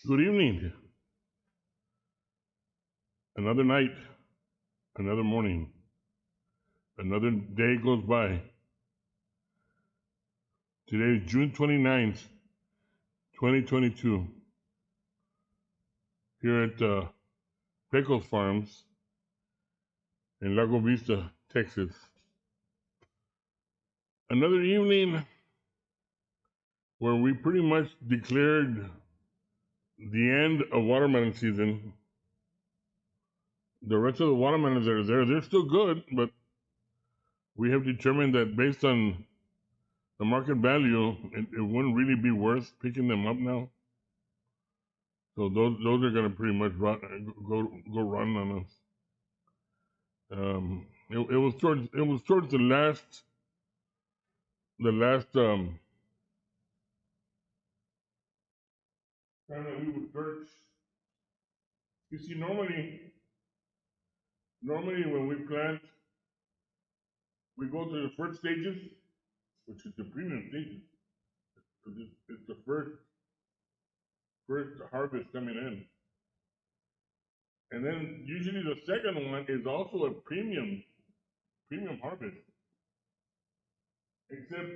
Good evening. Another night, another morning, another day goes by. Today is June 29th, 2022, here at Pecos Farms in Lago Vista, Texas. Another evening where we pretty much declared the end of watermelon season. The rest of the watermelons that are there, they're still good, but we have determined that based on the market value, it wouldn't really be worth picking them up now. So those are gonna pretty much go run on us. It was towards the last time that we would search. You see, normally when we plant, we go to the first stages, which is the premium stages. It's the first harvest coming in, and then usually the second one is also a premium harvest. Except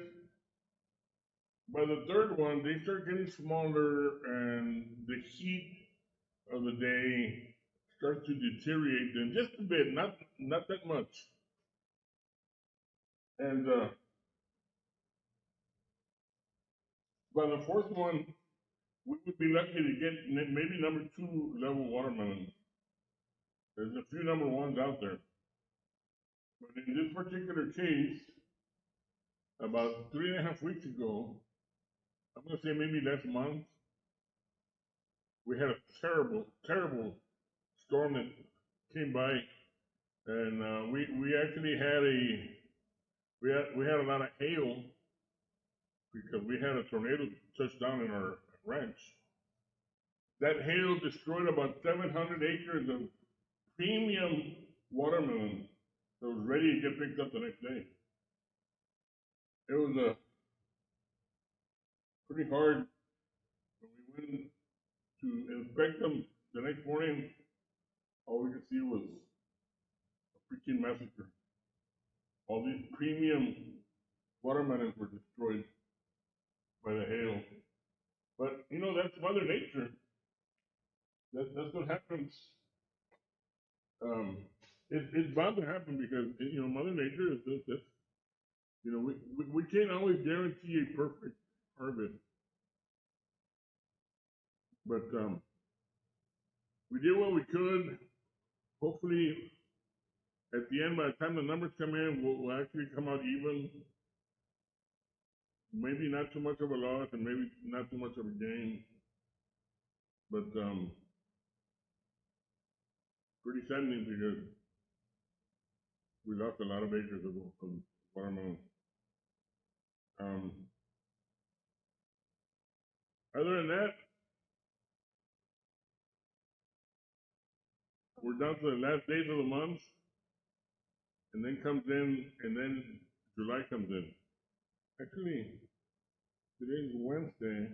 by the third one, they start getting smaller, and the heat of the day starts to deteriorate them just a bit, not that much. And by the fourth one, we would be lucky to get maybe number two level watermelon. There's a few number ones out there, but in this particular case, about 3.5 weeks ago, I'm gonna say maybe last month, we had a terrible storm that came by, and we actually had we had a lot of hail because we had a tornado touch down in our ranch. That hail destroyed about 700 acres of premium watermelon that was ready to get picked up the next day. It was pretty hard when we went to inspect them the next morning. All we could see was a freaking massacre. All these premium watermelons were destroyed by the hail. But that's Mother Nature. That's what happens. Um, it's bound to happen because Mother Nature is this. We can't always guarantee a perfect harvest, but we did what we could. Hopefully, at the end, by the time the numbers come in, we'll actually come out even. Maybe not too much of a loss, and maybe not too much of a gain, but pretty saddening because we lost a lot of acres of watermelon. Um, Other than that, we're down to the last days of the month, and then July comes in. Actually, today's Wednesday,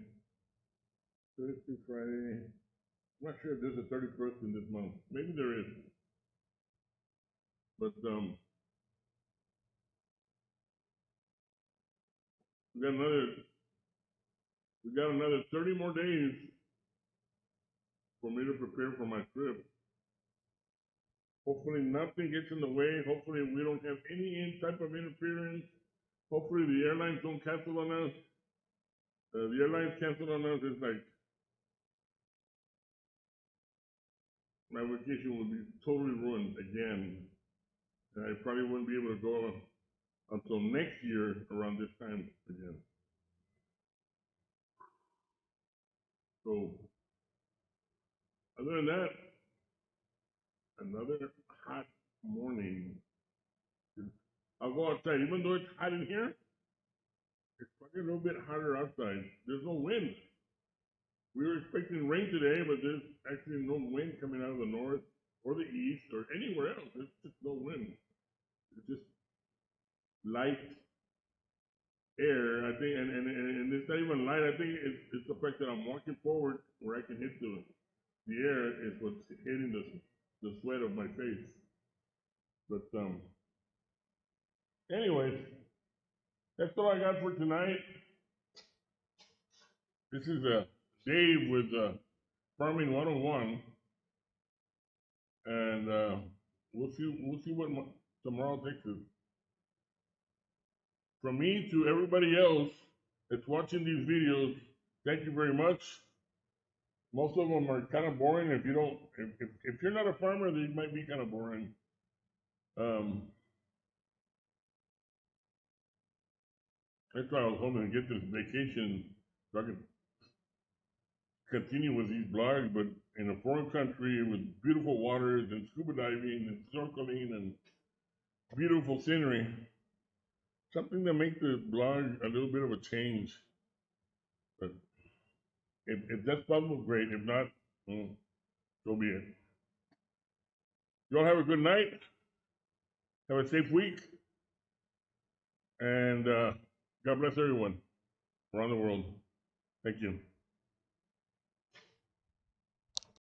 Thursday, Friday. I'm not sure if there's a 31st in this month. Maybe there is, but we got another we got another 30 more days for me to prepare for my trip. Hopefully, nothing gets in the way. Hopefully, we don't have any type of interference. Hopefully, the airlines don't cancel on us. The airlines cancel on us. It's like my vacation would be totally ruined again. And I probably wouldn't be able to go until next year around this time again. So, other than that, another hot morning. I'll go outside. Even though it's hot in here, it's probably a little bit hotter outside. There's no wind. We were expecting rain today, but there's actually no wind coming out of the north or the east or anywhere else. There's just no wind. It's just light air. I think, and it's not even light. I think it's the fact that I'm walking forward where I can hit the air is what's hitting the sweat of my face. But anyways, that's all I got for tonight. This is Dave with Farming 101, and we'll see what tomorrow takes us. From me to everybody else that's watching these videos, thank you very much. Most of them are kind of boring. If you don't, if you're not a farmer, they might be kind of boring. Um, that's why I was hoping to get this vacation so I could continue with these blogs, but in a foreign country with beautiful waters and scuba diving and snorkeling and beautiful scenery, something to make the blog a little bit of a change. But if that's possible, great. If not, so be it. You all have a good night. Have a safe week. And God bless everyone around the world. Thank you.